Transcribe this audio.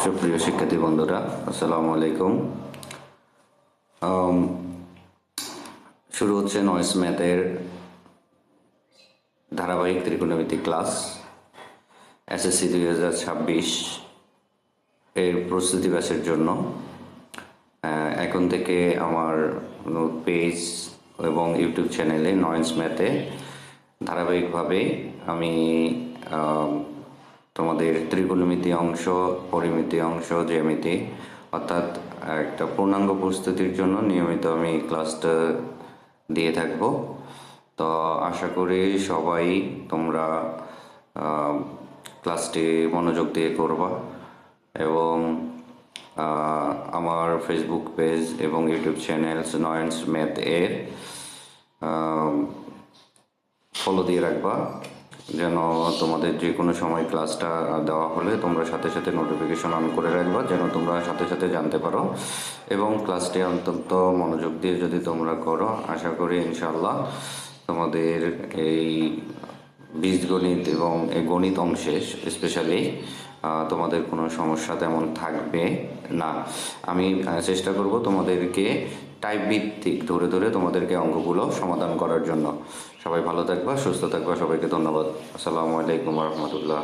সুপ্রিয় শিক্ষার্থী বন্ধুরা, আসসালামু আলাইকুম। শুরু হচ্ছে নয়েস ম্যাথের ধারাবাহিক ত্রিকোণমিতি ক্লাস। এসএসসি 2026 এর প্রস্তুতি ব্যাচের জন্য এখন থেকে আমার পেজ এবং ইউটিউব চ্যানেলে নয়েস ম্যাথে ধারাবাহিকভাবে আমি তোমাদের ত্রিকোণমিতি অংশ, পরিমিতি অংশ, জ্যামিতি অর্থাৎ একটা পূর্ণাঙ্গ প্রস্তুতির জন্য নিয়মিত আমি ক্লাসটা দিয়ে থাকব। তো আশা করি সবাই তোমরা ক্লাসটি মনোযোগ দিয়ে করবা এবং আমার ফেসবুক পেজ এবং ইউটিউব চ্যানেল নয়েস ম্যাথ এর ফলো দিয়ে রাখবা, যেন তোমাদের যে কোনো সময় ক্লাসটা দেওয়া হলে তোমরা সাথে সাথে নোটিফিকেশন অন করে রাখবা, যেন তোমরা সাথে সাথে জানতে পারো। এবং ক্লাসটি অন্তত মনোযোগ দিয়ে যদি তোমরা করো, আশা করি ইনশাল্লাহ তোমাদের এই বীজগণিত এবং এই গণিত অংশে স্পেশালি তোমাদের কোনো সমস্যা তেমন থাকবে না। আমি চেষ্টা করব তোমাদেরকে টাইপ ভিত্তিক ধরে ধরে তোমাদেরকে অঙ্কগুলো সমাধান করার জন্য। সবাই ভালো থাকবা, সুস্থ থাকবা। সবাইকে ধন্যবাদ। আসসালামু আলাইকুম রহমতুল্লাহ।